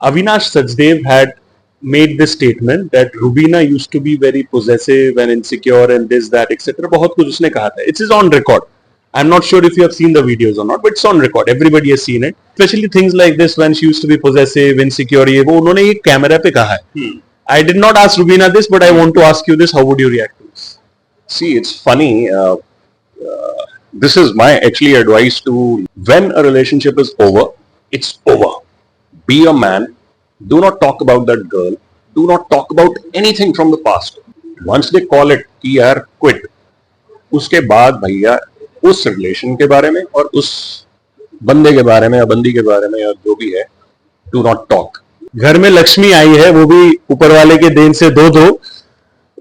Avinash Sachdev had made this statement that Rubina used to be very possessive and insecure and this, that, etc. बहुत कुछ उसने कहा था. It is on record. I'm not sure if you have seen the videos or not, but it's on record. Everybody has seen it. Especially things like this when she used to be possessive, insecure. ये वो उन्होंने एक camera पे कहा है. I did not ask Rubina this, but I want to ask you this. How would you react to this? See, it's funny. This is my actually advice to when a relationship is over, it's over. Be a man. Do not talk about that girl. Do not talk about anything from the past. Once they call it कि यार quit, उसके बाद भैया उस relation के बारे में और उस बंदे के बारे में या बंदी के बारे में या जो भी है, do not talk. घर में लक्ष्मी आई है, वो भी ऊपर वाले के देन से दो.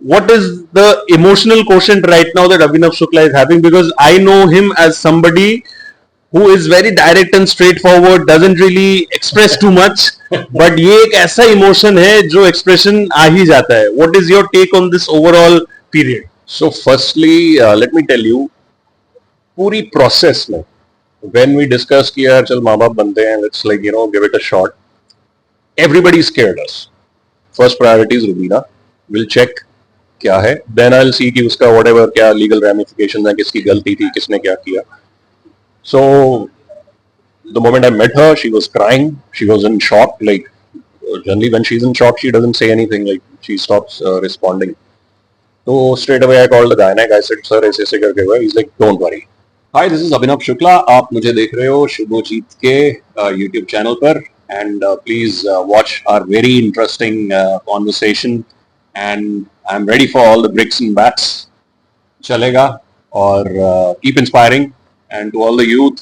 What is the emotional quotient right now that Abhinav Shukla is having? Because I know him as somebody who is very direct and straightforward, doesn't really express too much, but ये एक ऐसा emotion है जो expression आ ही जाता है. What is your take on this overall period? So firstly, let me tell you, पूरी process में when we discuss कि यार चल माँ बाप बनते हैं, let's like give it a shot. Everybody scared us. First priority is Rubina. We'll check क्या है. Then I'll see कि उसका whatever क्या legal ramifications हैं, किसकी गलती थी, किसने क्या किया. So the moment I met her, she was crying. She was in shock. Like generally when she's in shock, she doesn't say anything. Like she stops responding. So straight away I called the gynac. I said, "Sir, ऐसे करके हुआ." He's like, "Don't worry." Hi, this is Abhinav Shukla. आप मुझे देख रहे हो शुभजीत के YouTube channel पर, and please watch our very interesting conversation. And I'm ready for all the bricks and bats. चलेगा और keep inspiring. And to all the youth,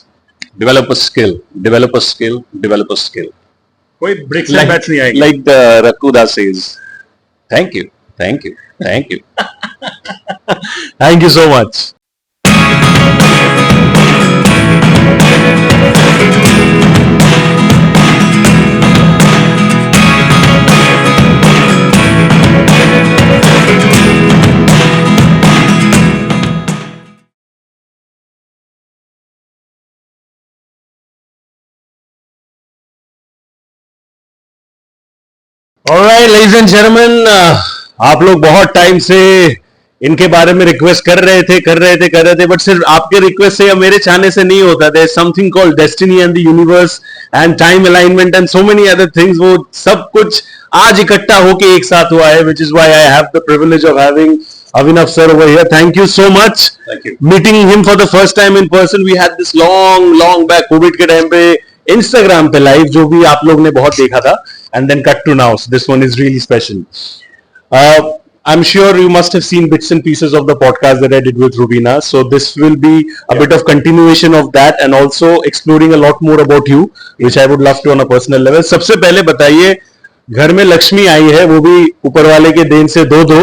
develop a skill, develop a skill, develop a skill. कोई bricks and bats नहीं आएगी. Like the Rakuda says, thank you, thank you, thank you. Thank you so much. Alright, ladies and gentlemen, आप लोग बहुत time से इनके बारे में रिक्वेस्ट कर रहे थे, बट सिर्फ आपके रिक्वेस्ट से या मेरे चाहने से नहीं होता. There is something called destiny and the universe and time alignment and so many other things. वो सब कुछ आज इकट्ठा होके एक साथ हुआ है, which is why I have the privilege of having Abhinav sir over here. Thank you so much. Thank you. Meeting him for the first time in person. We had this long back COVID के time पे Instagram पे live जो भी आप लोग ने बहुत देखा था, and then cut to now. So this one is really special. I'm sure you must have seen bits and pieces of the podcast that I did with Rubina. So this will be a bit of continuation of that and also exploring a lot more about you, which I would love to on a personal level. सबसे पहले बताइए, घर में लक्ष्मी आई है, वो भी ऊपर वाले के देन से दो.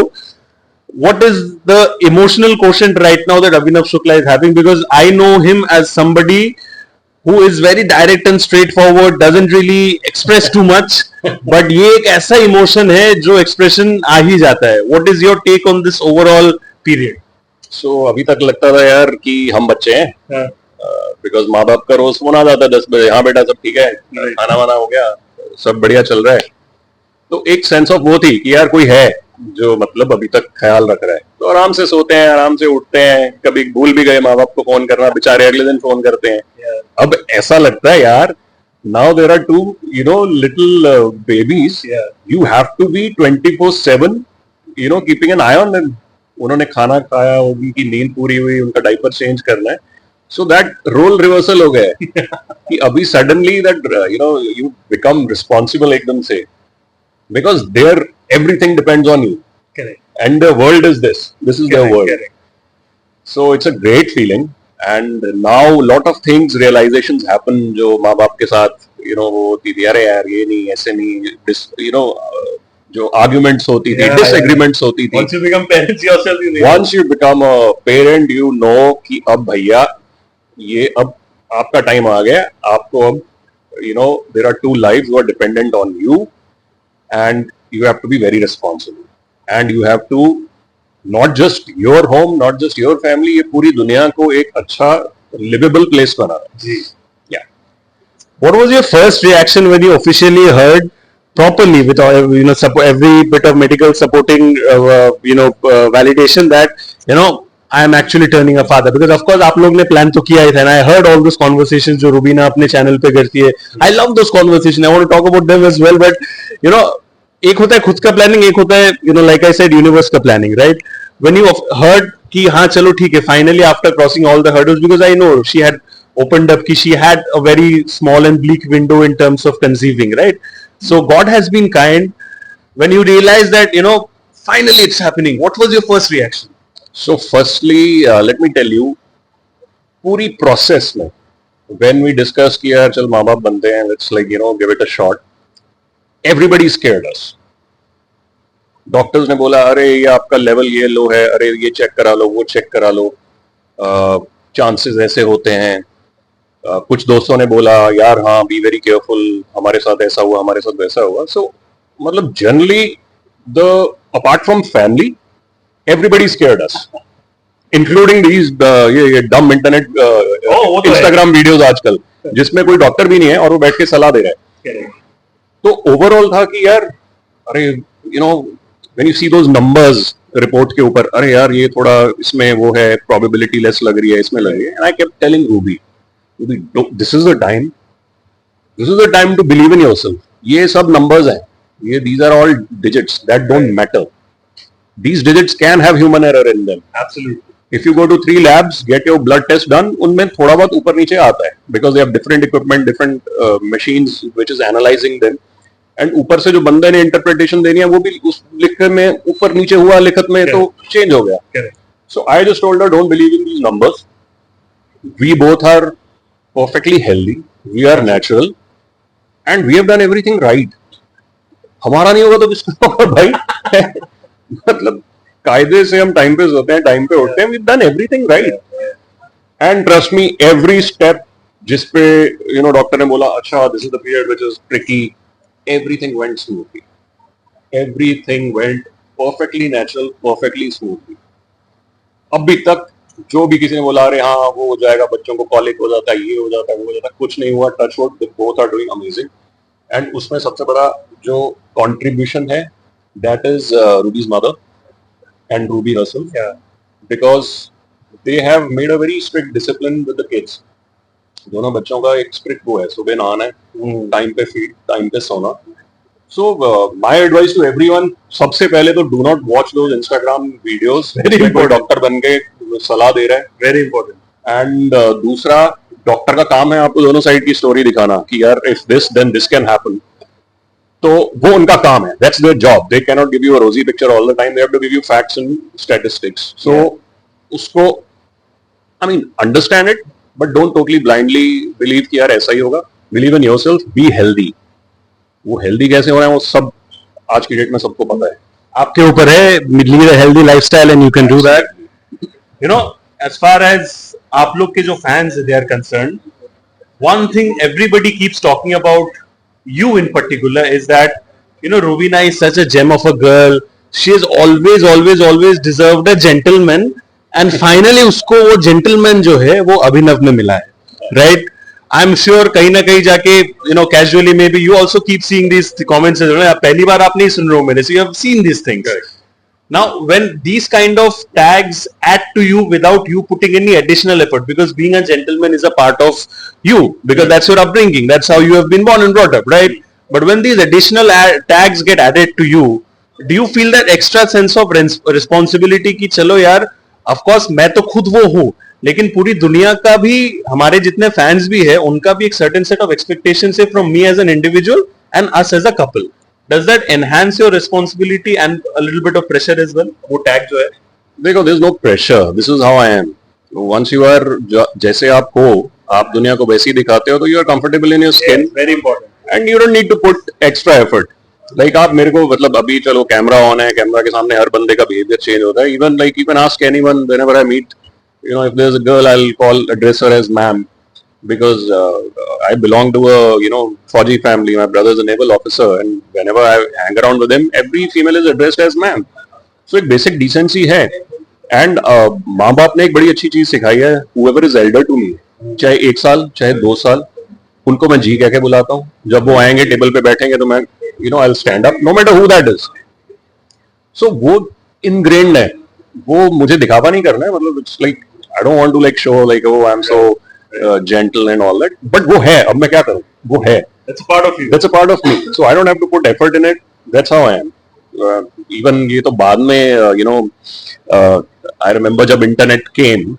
What is the emotional quotient right now that Abhinav Shukla is having? Because I know him as somebody who is very direct and straightforward, doesn't really express too much, but ये एक ऐसा emotion है जो expression आ ही जाता है. What is your take on this overall period? So अभी तक लगता था यार कि हम बच्चे हैं, because माँ बाप का रोज फोन आ जाता 10 बजे, हाँ बेटा सब ठीक है, खाना वाना हो गया, सब बढ़िया चल रहा है. तो एक सेंस ऑफ वो थी कि यार कोई है जो मतलब अभी तक ख्याल रख रहा है. तो आराम से सोते हैं, आराम से उठते हैं, कभी भूल भी गए माँ बाप को फोन करना, बेचारे अगले दिन फोन करते हैं. अब ऐसा लगता है यार, now there are two little babies. You have to be 24/7 keeping an eye on them. उन्होंने खाना खाया, उनकी नींद पूरी हुई, उनका डायपर चेंज करना है. So that role reversal हो गया है कि अभी suddenly that you become responsible एकदम से, because there everything depends on you. Correct. And the world is this is Correct, the world. correct. So it's a great feeling. And now lot of things, realizations happen जो माँ बाप के साथ वो होती थी, अरे यार ये नहीं, ऐसे नहीं, जो arguments होती थी, disagreements होती थी. Once you become parents yourself, Once you become a parent, you know कि अब भैया ये अब आपका टाइम आ गया, आपको अब there are two lives who are dependent on you, and you have to be very responsible, and you have to not just your home, not just your family, ये पूरी दुनिया को एक अच्छा livable place banana. Ji. Yeah. What was your first reaction when you officially heard properly with every bit of medical supporting validation that I am actually turning a father, because of course आप लोग ने plan तो किया ही था, and I heard all those conversations जो रूबीना अपने channel पे करती है. I love those conversations. I want to talk about them as well, but एक होता है खुद का planning, एक होता है like I said universe का planning, right? When you heard कि हाँ चलो ठीक है, finally after crossing all the hurdles, because I know she had opened up कि she had a very small and bleak window in terms of conceiving, right? So God has been kind. When you realize that finally it's happening, what was your first reaction? So firstly, let me tell you, पूरी process में when we discuss कि यार चल माँ बाप बनते हैं, let's give it a shot, everybody scared us. Doctors ने बोला अरे ये आपका लेवल ये लो है, अरे ये चेक करा लो, वो चेक करा लो, चांसेस ऐसे होते हैं. कुछ दोस्तों ने बोला यार हाँ बी वेरी केयरफुल, हमारे साथ ऐसा हुआ, हमारे साथ वैसा हुआ. सो मतलब generally the apart from family everybody scared us, including these ये डम इंटरनेट इंस्टाग्राम वीडियोस आजकल जिसमें कोई डॉक्टर भी नहीं है और वो बैठ के सलाह दे रहा है. तो ओवरऑल था कि यार अरे when you see those numbers report के ऊपर, अरे यार ये थोड़ा इसमें वो है, प्रोबेबिलिटी लेस लग रही है, इसमें लग रही है. And I kept telling Ruby, this is the time to believe in yourself. ये सब numbers हैं, ये these are all digits that don't matter. These digits can have human error in them. Absolutely. If you go to 3 labs, get your blood test done, उनमें थोड़ा बहुत ऊपर नीचे आता है, because they have different equipment, different machines which is analyzing them. And ऊपर से जो बंदे ने interpretation देनी है वो भी उस लिखत में ऊपर नीचे हुआ, लिखत में तो change हो गया. So I just told her don't believe in these numbers. We both are perfectly healthy, we are natural, and we have done everything right. हमारा नहीं होगा तो किसका होगा भाई? मतलब कायदे से हम टाइम पे सोते हैं, टाइम पे उठते हैं, we've done everything right. And trust me, every step जिस पे डॉक्टर ने बोला अच्छा this is the period which is tricky, everything went smoothly. Everything went perfectly natural, perfectly smoothly. अभी तक जो भी किसी ने बोला अरे हाँ वो हो जाएगा, बच्चों को कॉलिक हो जाता है, ये हो जाता है, वो हो जाता है, कुछ नहीं हुआ. Touch wood, they both are doing amazing. And उसमें सबसे बड़ा जो कंट्रीब्यूशन है that is Ruby's mother and Ruby herself, because they have made a very strict discipline with the kids. दोनों बच्चों का एक स्ट्रिक्ट वो है, सुबह नहाना है, टाइम पे फीड, टाइम पे सोना. So my advice to everyone, सबसे पहले तो do not watch those Instagram videos. Very important. Doctor बन के सलाह दे रहा है. Very important. And दूसरा, डॉक्टर का काम है आपको दोनों साइड की स्टोरी दिखाना कि यार if this then this can happen. तो वो उनका काम है. That's their job. They cannot give you a rosy picture all the time. They have to give you facts and statistics. So उसको I mean understand it, but don't totally blindly believe कि यार ऐसा ही होगा. Believe in yourself. Be healthy. वो healthy कैसे हो रहे हैं वो सब आज की डेट में सबको पता है. आपके ऊपर है, lead a healthy lifestyle and you can do that. as far as आप लोग के जो fans they are concerned, one thing everybody keeps talking about you in particular is that Rubina is such a gem of a girl. She has always deserved a gentleman, and finally उसको वो gentleman जो है वो अभिनव में मिला है, right? I'm sure कहीं ना कहीं जाके casually maybe you also keep seeing these comments. पहली बार आप नहीं सुन रहे हो मेरे से, you have seen these things. Correct. Now when these kind of tags add to you without you putting any additional effort, because being a gentleman is a part of you, because that's your upbringing, that's how you have been born and brought up, right? But when these additional tags get added to you, do you feel that extra sense of responsibility कि चलो यार, of course मैं तो खुद वो हूँ, लेकिन पूरी दुनिया का भी, हमारे जितने फैंस भी है उनका भी एक सर्टेन सेट ऑफ एक्सपेक्टेशंस है from me as an individual and us as a couple. Does that enhance your responsibility and a little bit of pressure as well? वो टैग जो है, देखो there is no pressure, this is how I am. Once you are जैसे आप हो, आप दुनिया को वैसे ही दिखाते हो, तो you are comfortable in your skin. Very important. And you don't need to put extra effort. Like आप मेरे को मतलब अभी चलो कैमरा ऑन है, कैमरा के सामने हर बंदे का बिहेवियर चेंज होता है. Even like you can ask anyone whenever I meet, if there's a girl, I'll address her as ma'am, because I belong to a Fauji family. My brother's a naval officer, and whenever I hang around with him, every female is addressed as ma'am. So एक basic decency है. And माँ बाप ने एक बड़ी अच्छी चीज सिखाई है, whoever is elder to me, चाहे 1 साल चाहे 2 साल, उनको मैं जी कह के बुलाता हूँ. जब वो आएंगे टेबल पे बैठेंगे तो मैं you know, I'll stand up no matter who that is. So वो ingrained है, वो मुझे दिखावा नहीं करना है, मतलब it's like I don't want to like show like oh I'm so gentle and all that, but वो है, अब मैं क्या करूँ, वो है. That's a part of you. That's a part of me, so I don't have to put effort in it. That's how I am. Even ये तो बाद में you know I remember जब internet came,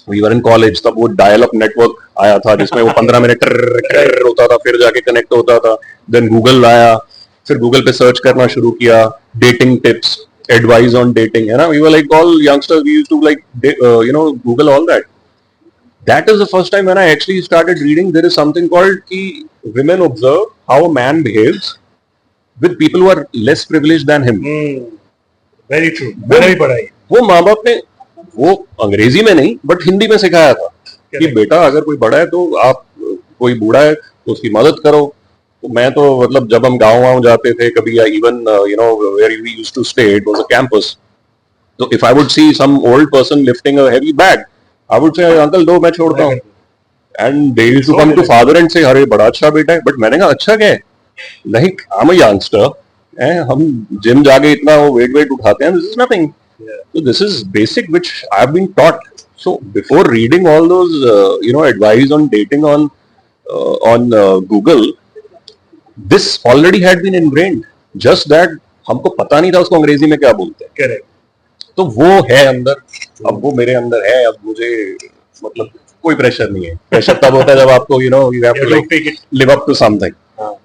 we were in college, तब वो dial up network आया था जिसमें वो 15 मिनट होता था, फिर जाके कनेक्ट होता था. Then Google आया, फिर Google पे सर्च करना शुरू किया, dating tips, advice on dating, है ना. We were like all youngsters, we used to like you know Google all that. That is the first time when I actually started reading. There is something called कि women observe how a man behaves with people who are less privileged than him. Very true. मैंने भी पढ़ा है. वो माँ बाप ने वो अंग्रेजी में नहीं बट हिंदी में सिखाया था कि बेटा अगर कोई बड़ा है तो आप, कोई बूढ़ा है तो उसकी मदद करो. तो मैं तो मतलब जब हम गाँव जाते थे कभी, even you know where we used to stay, it was a campus. तो if I would see some old person lifting a heavy bag, I would say uncle दो, मैं छोड़ता हूँ. And they used to come to father and say अरे बड़ा अच्छा बेटा है. बट मैंने कहा अच्छा क्या है, like I am a youngster, हम जिम जाके इतना वो वेट उठाते हैं, this is nothing. So this is basic which I've been taught. So before reading all those you know advice on dating on Google, this already had been ingrained. Just that हमको पता नहीं था उसको अंग्रेजी में क्या बोलते हैं. Correct. तो वो है अंदर, अब वो मेरे अंदर है. अब मुझे मतलब कोई प्रेशर नहीं है. प्रेशर तब होता है जब आपको you know you have to like live up to something.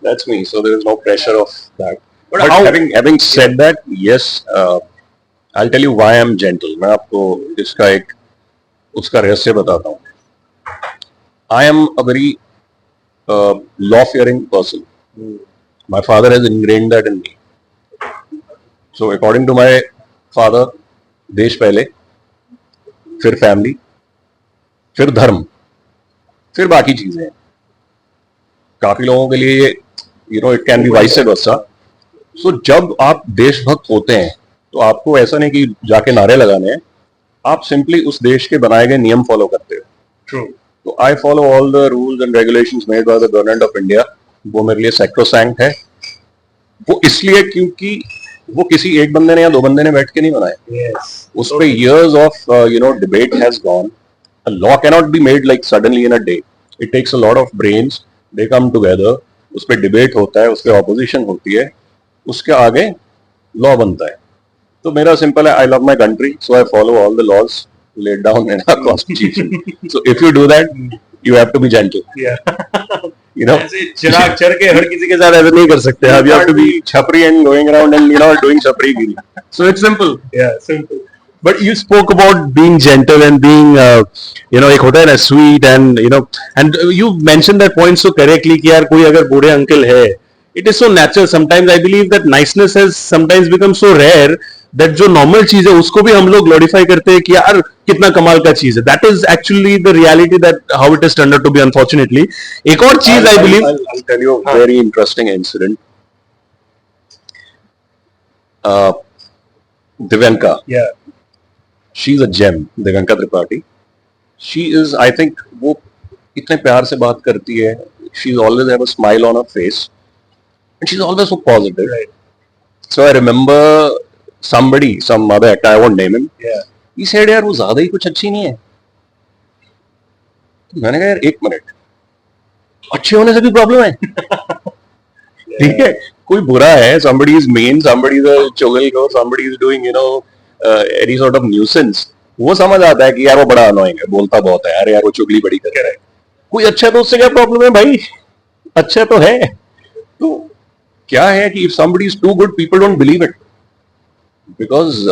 That's me. So there is no pressure of that. But having said that, yes. I'll tell you why I'm gentle. मैं आपको इसका एक उसका रहस्य बताता हूँ. I am a very law-fearing person. My father has ingrained that in me. So according to my father, देश पहले, फिर फैमिली, फिर धर्म, फिर बाकी चीजें. काफी लोगों के लिए you know it can be vice versa. So जब आप देशभक्त होते हैं तो आपको ऐसा नहीं कि जाके नारे लगाने हैं, आप सिंपली उस देश के बनाए गए नियम फॉलो करते हो. True. तो आई follow all the rules and regulations made by the government of India. वो मेरे लिए सैक्रोसैंक्ट है. वो इसलिए क्योंकि वो किसी एक बंदे ने या दो बंदे ने बैठ के नहीं बनाए. Yes. उस पे years of you know debate has gone. A law cannot be made like suddenly in a day. It takes a lot of brains. They come together. उस पे डिबेट होता है, उस पे ऑपोजिशन होती है, उसके आगे लॉ बनता है. तो मेरा सिंपल है, I love my country, so I follow all the laws laid down in our constitution. So if you do that, you have to be gentle. Yeah. You know, ऐसे चिराग चढ़ के हर किसी के साथ ऐसा नहीं कर सकते. you have to be chapri and going around and you know doing chapri giri. So it's simple. Yeah, simple. But you spoke about being gentle and being, you know, एक होता है ना sweet and you know, and you mentioned that point so correctly कि यार कोई अगर बूढ़े uncle है, it is so natural. Sometimes I believe that niceness has sometimes become so rare that जो normal चीज है उसको भी हम लोग glorify करते हैं कि यार कितना कमाल का चीज है. That is actually the reality that how it has turned out to be, unfortunately. एक और चीज I believe. I'll tell you a very interesting incident. Divanka. Yeah. She's a gem, Divanka Tripathi. She is, I think, वो इतने प्यार से बात करती है. She's always have a smile on her face, and she's always so positive. Right. So I remember somebody, some other actor, I won't name him. Yeah. He said, यार वो ज्यादा ही कुछ अच्छी नहीं है. तो मैंने कहा यार एक मिनट, अच्छे होने से भी प्रॉब्लम है. ठीक है, कोई बुरा है, somebody is mean, somebody is a चुगल को, somebody is doing you know any sort of nuisance. वो समझ आता है कि यार वो बड़ा annoying है, बोलता बहुत है, अरे यार वो चुगली बड़ी कर रहा है. कोई अच्छा तो उससे क्या प्रॉब्लम है भाई, अच्छा तो है. तो क्या है कि if somebody is too good, people don't believe it. Because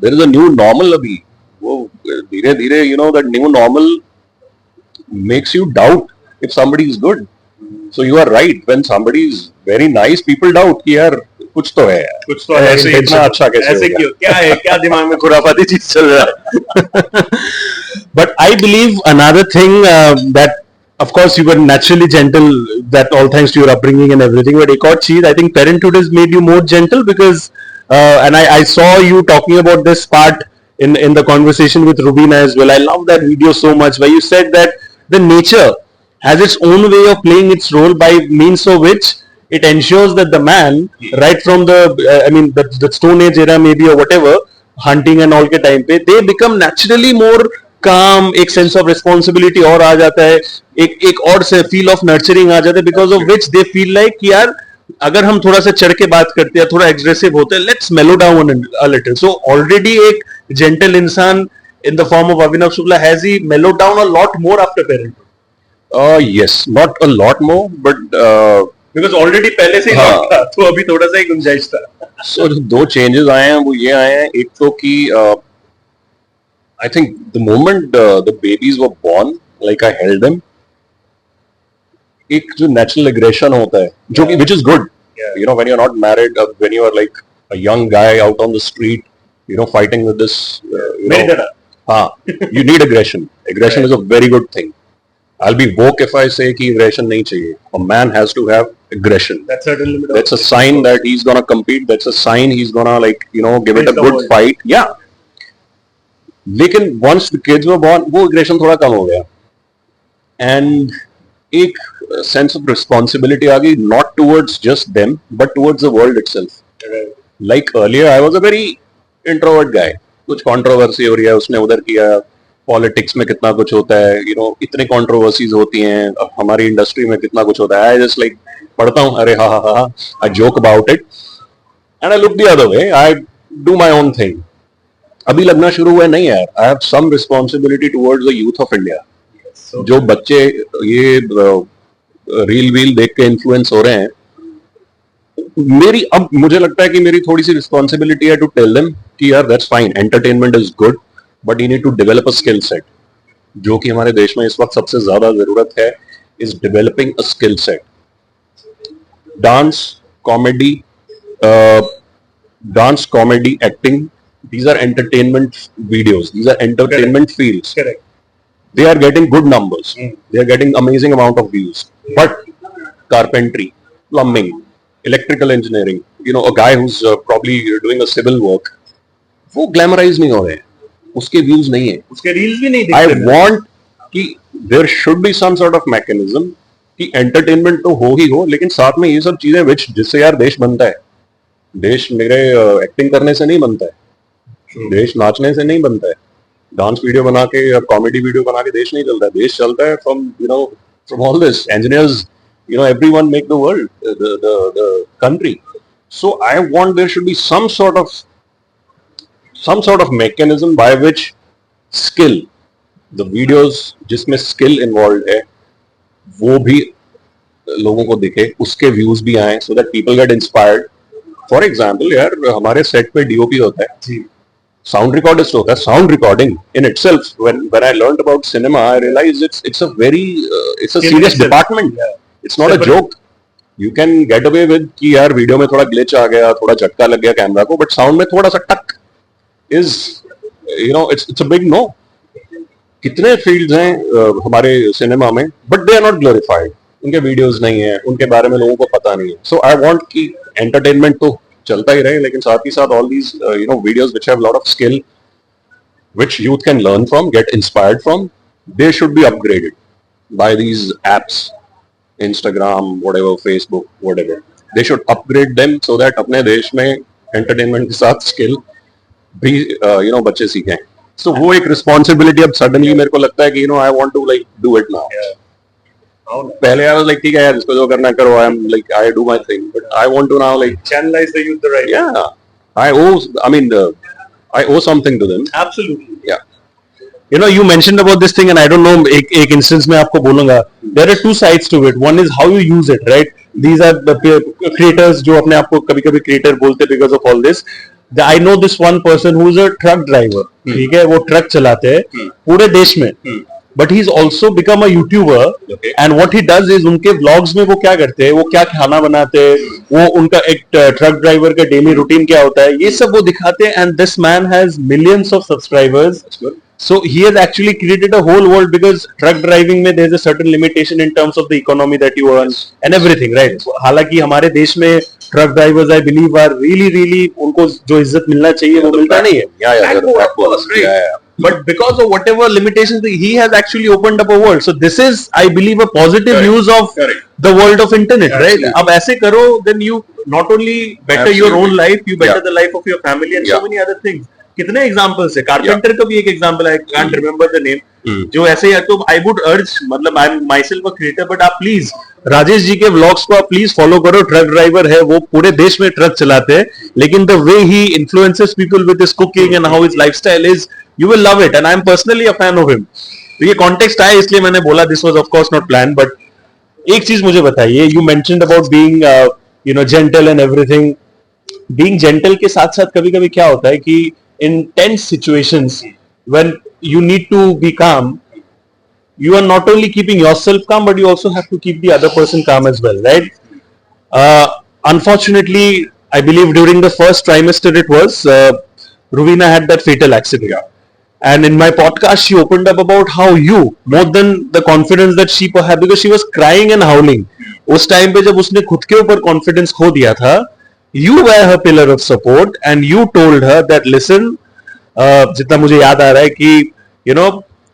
there is a new normal अभी. वो धीरे धीरे you know that new normal makes you doubt if somebody is good. So you are right. When somebody is very nice, people doubt कि यार कुछ तो है, कुछ तो है, ऐसे इतना अच्छा कैसे ऐसे हो गया? क्यों, क्या है, क्या दिमाग में खुरापाती चीज चल रहा है. But I believe another thing that of course you were naturally gentle, that all thanks to your upbringing and everything, but एक और चीज, I think parenthood has made you more gentle because and I saw you talking about this part in the conversation with Rubina as well. I love that video so much where you said that the nature has its own way of playing its role by means of which it ensures that the man, right from the I mean the Stone Age era maybe or whatever, hunting and all के time पे, they become naturally more calm, एक sense of responsibility और आ जाता है, एक और से feel of nurturing आ जाता है, because of which they feel like कि यार अगर हम थोड़ा सा चढ़ के बात करते हैं, थोड़ा एग्रेसिव होते हैं, let's mellow down a little. So already एक gentle इंसान in the form of Abhinav Shukla, has he mellowed down a lot more after parenthood? Yes, not a lot more, but Because already पहले से ही हाँ. lot था, तो अभी थोड़ा सा ही गुंजाइश था. so जो दो changes आए हैं वो ये आए हैं, एक तो कि I think the moment the babies were born, like I held them, एक जो natural aggression होता है, जो कि which is good, you know, when you're not married, when you are like a young guy out on the street, you know, fighting with this, you मेरी know, तरह. you need aggression. Aggression is a very good thing. I'll be woke if I say कि aggression नहीं चाहिए. A man has to have aggression. That's certain limit. That's a sign that he's gonna compete. That's a sign he's gonna, like, you know, give it a Face the good world. fight. Yeah. लेकिन once the kids were born, वो aggression थोड़ा कम हो गया. And एक sense of responsibility आ गई, not towards just them, but towards the world itself. Like earlier, I was a very introvert guy. कुछ controversy हो रही है, उसने उधर किया, पॉलिटिक्स में कितना कुछ होता है, यू नो, इतने कंट्रोवर्सीज होती हैं, हमारी इंडस्ट्री में कितना कुछ होता है. आई जस्ट लाइक पढ़ता हूँ, अरे हाँ हाँ हाँ, I joke about it and I look the other way, I do my own thing. अभी लगना शुरू हुआ है, नहीं यार, I have some responsibility towards the youth of India. जो बच्चे ये रील वील देख के इन्फ्लुएंस हो रहे हैं, मेरी अब मुझे लगता है कि मेरी थोड़ी सी रिस्पॉन्सिबिलिटी है टू टेल देम कि यार that's fine, entertainment is good, but you need to develop a skill set. जो कि हमारे देश में इस वक्त सबसे ज्यादा जरूरत है, is developing a skill set. Dance, comedy, acting, these are entertainment videos, these are entertainment fields. Correct. They are getting good numbers, they are getting amazing amount of views, but carpentry, plumbing, electrical engineering, you know, a guy who's probably doing a civil work, वो glamorize नहीं हो रहे हैं, उसके views नहीं है. उसके reels भी नहीं I दिखते. want कि there should be some sort of mechanism कि entertainment तो हो ही हो, लेकिन साथ में ये सब चीजें which जिससे यार देश बनता है. देश मेरे एक्टिंग करने से नहीं बनता है, देश नाचने से नहीं बनता है, डांस वीडियो बना के या कॉमेडी वीडियो बना के देश नहीं चलता है. देश चलता है from, you know, from all this engineers, you know, everyone make the world, the country. So I want there should be some sort of mechanism by which skill, the videos जिसमें skill involved है, वो भी लोगों को दिखे, उसके views भी आए, so that people get inspired. For example, यार हमारे सेट पे DOP होता है, जी. sound recordist होता है. Sound recording in itself, when I learned about cinema, I realized it's a very it's a serious department. Yeah. It's not a joke. You can get away with कि यार video में थोड़ा glitch आ गया, थोड़ा झटका लग गया कैमरा को, बट साउंड में थोड़ा सा टक is, you know, it's a big no. कितने फील्ड्स हैं हमारे सिनेमा में, but they are not glorified. उनके वीडियोस नहीं है, उनके बारे में लोगों को पता नहीं है. सो आई वांट कि एंटरटेनमेंट तो चलता ही रहे, लेकिन साथ ही साथ all these, you know, videos which have lot of skill, which youth can learn from, get inspired from, they should be upgraded by these apps, Instagram, whatever, Facebook, whatever. They should upgrade them so that अपने देश में entertainment के साथ skill भी, you know, बच्चे सीखें. So वो एक रिस्पॉन्सिबिलिटी अब सडनली मेरे को लगता है कि, you know, I want to like do it now. पहले I was like, ठीक है यार, जिसको जो करना करो, I do my thing, but I want to now like Channelize the youth the right way. yeah, I owe something to them. Absolutely. Yeah. You know, you mentioned about this thing, and I don't know, एक instance में आपको बोलूँगा. There are two sides to it. One is how you use it, right? These are the creators जो अपने आप को कभी-कभी creator बोलते because of all this. I know this one person who's a truck driver. ठीक है, वो truck चलाते हैं पूरे देश में. But he's also become a YouTuber. Okay. And what he does is उनके vlogs में वो क्या करते हैं, वो क्या खाना बनाते हैं, वो उनका एक ट्रक ड्राइवर का डेली रूटीन क्या होता है, ये सब वो दिखाते हैं. And this man has millions of subscribers. That's good. So he has actually created a whole world, because truck driving में there's a certain limitation in terms of the economy that you earn and everything, right? हालांकि हमारे देश में truck drivers, I believe, are really उनको जो इज्जत मिलना चाहिए वो मिलता नहीं है. Yeah, yeah, Backbone, backbone. right? Yeah, yeah. but because of whatever limitations, he has actually opened up a world. So this is, I believe, a positive Correct. use of Correct. the world of internet, Absolutely. right? अब ऐसे करो, then you not only better your Absolutely. own life, you better Yeah. the life of your family and so Yeah. many other things. कितने examples है, carpenter का भी एक example है, I can't remember the name, जो ऐसे है. तो आई वुड अर्ज, मतलब I am my self a creator, but आप प्लीज राजेश जी के व्लॉग्स को आप प्लीज फॉलो करो. ट्रक ड्राइवर है वो, पूरे देश में ट्रक चलाते हैं, लेकिन the way he influences people with his cooking and how his lifestyle is, you will love it, and I am personally a fan of him. तो ये कॉन्टेक्स्ट आया इसलिए मैंने बोला, this was of course not plan. But एक चीज मुझे बताइए, you mentioned about being you know gentle and everything. Being gentle के साथ साथ कभी कभी क्या होता है कि in tense situations when you need to be calm, you are not only keeping yourself calm, but you also have to keep the other person calm as well, right? Unfortunately, I believe during the first trimester it was, Ruvina had that fatal accident. And in my podcast, she opened up about how you, more than the confidence that she had, because she was crying and howling. उस time पे जब उसने खुद के ऊपर confidence खो दिया था, you were her pillar of support and you told her that listen, जितना मुझे याद आ रहा है कि you know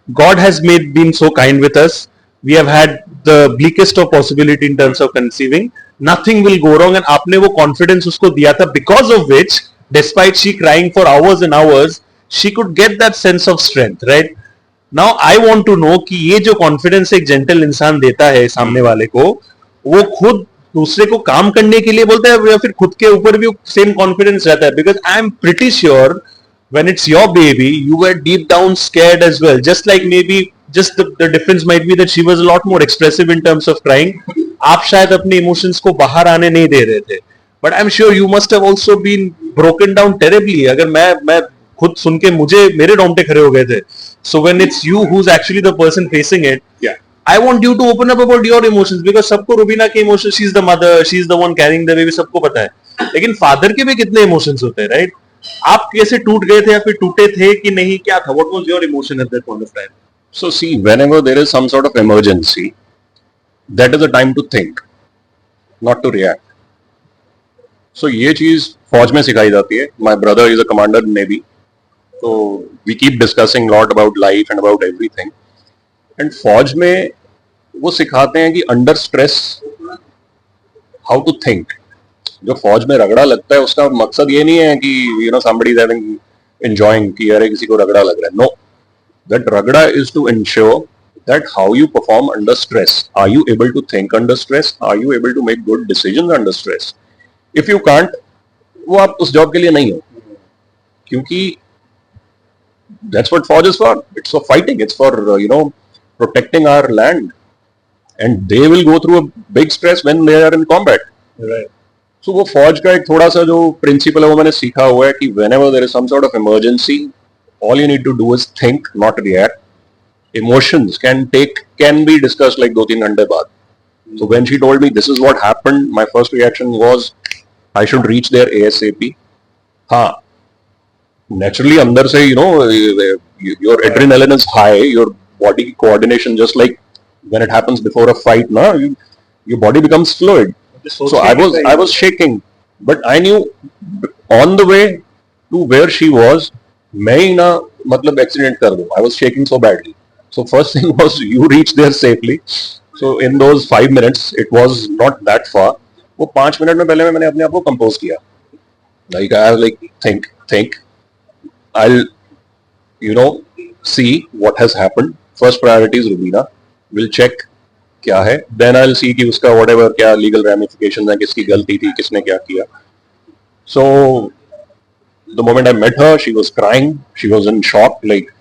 God has been so kind with us, we have had the bleakest of possibility in terms of conceiving, nothing will go wrong, and आपने वो confidence उसको दिया था, because of which despite she crying for hours and hours, she could get that sense of strength, right? Now I want to know कि ये जो confidence एक gentle इंसान देता है सामने वाले को, वो खुद दूसरे को काम करने के लिए बोलता है या फिर खुद के ऊपर भी सेम कॉन्फिडेंस रहता है? Because I am pretty sure when it's your baby, you were deep down scared as well. Just like maybe just the difference might be that she was a lot more expressive in terms of crying. आप शायद अपने emotions को बाहर आने नहीं दे रहे थे. But I'm sure you must have also been broken down terribly. अगर मैं खुद सुन के मेरे रोंगटे खड़े हो गए थे. So when it's you who's actually the person facing it, Yeah. I want you to open up about your emotions, because सबको रुबीना के emotions, she's the mother, she's the one carrying the baby, सबको पता है. लेकिन father के भी कितने emotions होते हैं, right? आप कैसे टूट गए थे या फिर टूटे थे कि नहीं, क्या था? What was your emotion at that point of time? So see, whenever there is some sort of emergency, that is a time to think, not to react. So ये चीज फौज में सिखाई जाती है. My brother is a commander in Navy, so we keep discussing a lot about life and about everything. And फौज में वो सिखाते हैं कि under stress how to think. जो फौज में रगड़ा लगता है उसका मकसद ये नहीं है कि you know somebody is having enjoying कि अरे किसी को रगड़ा लग रहा है. No, that ragda is to ensure that how you perform under stress. Are you able to think under stress? Are you able to make good decisions under stress? If you can't, वो आप उस job के लिए नहीं हो, क्योंकि that's what forge is for. It's for fighting. It's for you know protecting our land, and they will go through a big stress when they are in combat. Right. So वो फौज का एक थोड़ा सा जो प्रिंसिपल है वो मैंने सीखा हुआ है कि whenever there is some sort of emergency, all you need to do is think, not react. Emotions can be discussed like 2-3 घंटे बाद. So when she told me this is what happened, my first reaction was I should reach there ASAP. हाँ, naturally अंदर से you know your adrenaline is high, your body coordination, just like when it happens before a fight, na, your body becomes fluid. So I was shaking, but I knew on the way to where she was, मैं ही ना मतलब accident कर दूँ. I was shaking so badly. So first thing was you reach there safely. So in those 5 minutes, it was not that far. वो 5 minute में पहले मैंने अपने आप को कंपोज किया. Like I was like think. I'll you know see what has happened. First priority is Rubina. We'll check क्या है. Then I'll see कि उसका whatever क्या legal ramifications है, किसकी गलती थी, किसने क्या किया. So the moment I met her, she was crying. She was in shock. Like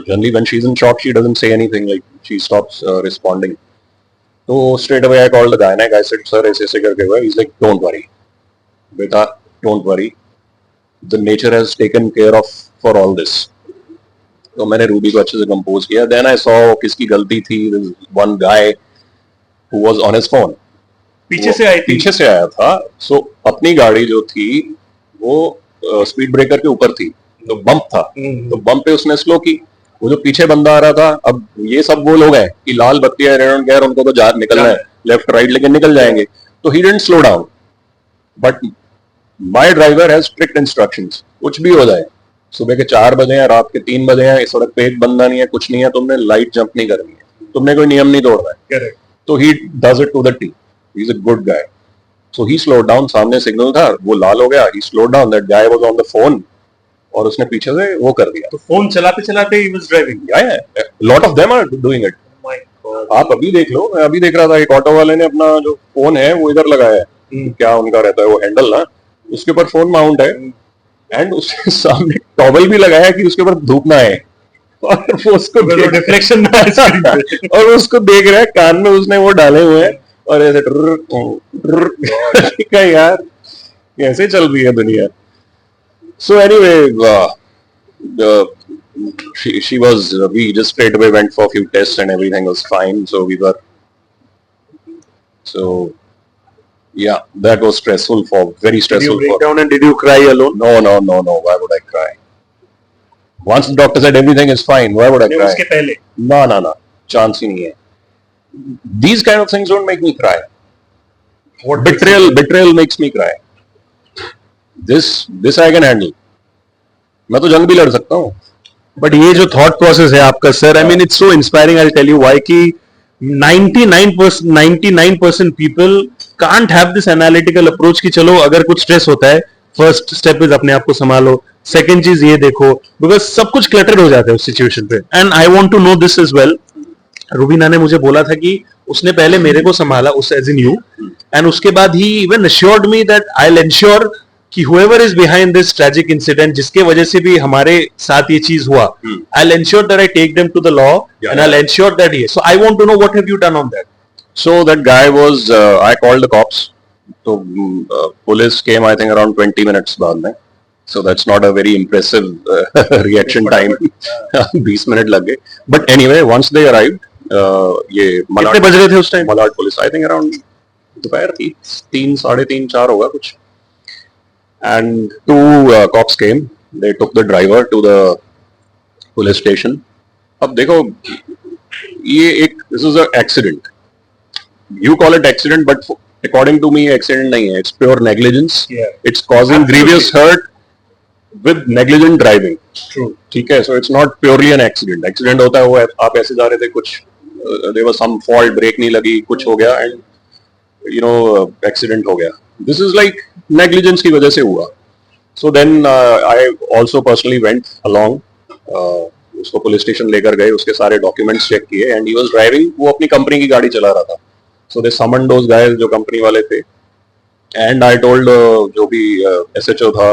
generally when she's in shock, she doesn't say anything. Like she stops responding. So straight away I called the guy. I said, "Sir, ऐसे करके हुआ." He's like, "Don't worry, beta, don't worry. The nature has taken care of for all this." तो मैंने Ruby को अच्छे से compose किया. Then I saw किसकी गलती थी. One guy who was on his phone. पीछे से आई थी. पीछे से आया था. So अपनी गाड़ी जो थी वो स्पीड ब्रेकर के ऊपर थी, तो बम्प था. तो बम्प पे उसने स्लो की. वो जो पीछे बंदा आ रहा था, अब ये सब वो लोग हैं कि लाल बत्ती है, रेड गैर, उनको तो निकलना है लेफ्ट राइट, लेकिन निकल जाएंगे. तो he didn't slow down. But my driver has strict instructions, कुछ भी हो जाए सुबह के 4 बजे हैं, रात के 3 बजे हैं, इस सड़क पे एक बंदा नहीं है, कुछ नहीं है, तुमने लाइट जंप नहीं करनी है, तुमने कोई नियम नहीं तोड़ना है. करेक्ट. तो he does it to the T. He is a good guy. So he slowed down. सामने सिग्नल था, वो लाल हो गया, he slowed down. That guy was on the phone और उसने पीछे से वो कर दिया. तो फोन चलाते चलाते ही was driving. Lot of them are doing it. My god. आप अभी देख लो, मैं अभी देख रहा था, एक ऑटो वाले ने अपना जो फोन है वो इधर लगाया है. क्या उनका रहता है वो हैंडल ना, उसके ऊपर फोन माउंट है, एंड उसके सामने टॉवल भी लगाया है कि उसके ऊपर धूप ना आए, और वो उसको रिफ्लेक्शन ना आए स्क्रीन पे. और उसको देख रहा है, कान में उसने वो डाले हुए हैं और ऐसे का यार कैसे चल रही है दुनिया. So anyway, she was, we just straight away went for a few tests and everything was fine, so we were, so yeah, that was stressful, for very Did stressful. you break for down and did you cry alone? no, why would I cry? Once the doctor said everything is fine, why would I नहीं, cry? उसके पहले. No, chance ही नहीं है. These kind of things don't make me cry. What Betrayal makes me cry. This I can handle. मैं तो जंग भी लड़ सकता हूँ. बट ये जो थॉट प्रोसेस है आपका sir, I mean it's so inspiring. I tell you why कि 99% people can't have this analytical approach कि चलो अगर कुछ स्ट्रेस होता है, फर्स्ट स्टेप इज अपने आप को संभालो, सेकंड चीज ये देखो, बिकॉज सब कुछ क्लटर्ड हो जाता है उस सिचुएशन पे. And I want to know this is well. Rubina ने मुझे बोला था कि उसने पहले मेरे को संभाला, उस एज इन यू, एंड उसके बाद he even assured me that I will ensure कि whoever is behind this tragic incident, जिसके वजह से भी हमारे साथ ये चीज हुआ, I'll ensure that I take them to the law, and I'll ensure that he. So I want to know what have you done on that? So that guy was, I called the cops. So police came, I think, around 20 minutes बाद में. So that's not a very impressive reaction time. 20 minute लग गए. But anyway, once they arrived, ये कितने बज रहे थे उस time? Malad police, I think around दोपहर थी, 3, साढ़े 3, 4 होगा कुछ. And 2 cops came. They took the driver to the police station. अब देखो, ये एक, this is an accident. You call it accident, but according to me, accident नहीं है. It's pure negligence. Yeah. It's causing grievous hurt with negligent driving. True. ठीक है. So it's not purely an accident. Accident होता है वो आप ऐसे जा रहे थे, कुछ there was some fault, brake नहीं लगी, कुछ हो गया, and you know accident हो गया. This is like negligence की वजह से हुआ. So then I also personally went along. उसको पुलिस स्टेशन लेकर गए, उसके सारे डॉक्यूमेंट्स चेक किए, एंड ही वाज ड्राइविंग, वो अपनी कंपनी की गाड़ी चला रहा था. So they summoned those guys जो कंपनी वाले थे, and I told जो भी SHO था,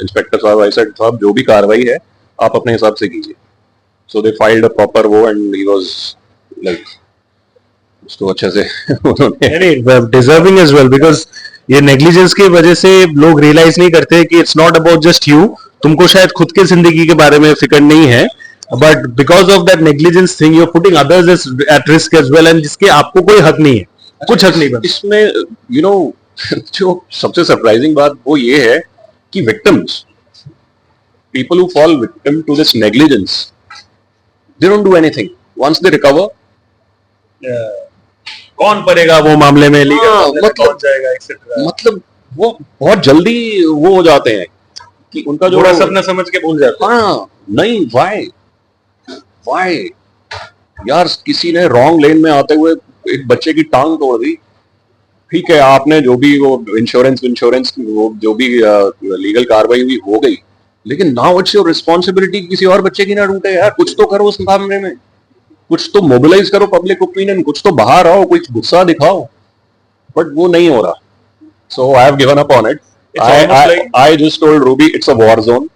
इंस्पेक्टर साहब, I said साहब जो भी कार्रवाई है आप अपने हिसाब से कीजिए. So they filed a proper वो, and he was like उसको अच्छे से उन्होंने डिजर्विंग एज वेल, बिकॉज ये नेग्लिजेंस की वजह से लोग रियलाइज नहीं करते कि it's not about just you. तुमको शायद खुद के जिंदगी के बारे में फिक्र नहीं है, but because of that negligence thing you are putting others at risk as well, and जिसके आपको कोई हक नहीं है, कुछ हक नहीं बनता. इसमें यू नो जो सबसे सरप्राइजिंग बात वो ये है कि victims, people who fall victim to this negligence, they don't do anything. Once they recover, कौन पड़ेगा वो मामले में, लीगल मतलब जाएगा एक्सेट्रा. मतलब वो बहुत जल्दी वो हो जाते हैं कि उनका जो थोड़ा सपना समझ के भूल जाते हैं. हाँ नहीं, वाई यार, किसी ने रॉन्ग लेन में आते हुए एक बच्चे की टांग तोड़ दी. ठीक है, आपने जो भी वो इंश्योरेंस वो जो भी लीगल कार्रवाई हुई हो गई, लेकिन नाउ इट्स योर रिस्पॉन्सिबिलिटी किसी और बच्चे की ना टूटे यार. कुछ तो करो उस मामले में, कुछ तो मोबिलाइज करो पब्लिक ओपिनियन, कुछ तो बाहर आओ, कुछ गुस्सा दिखाओ, बट वो नहीं हो रहा. So I have given up on it. I just told Ruby it's a war zone.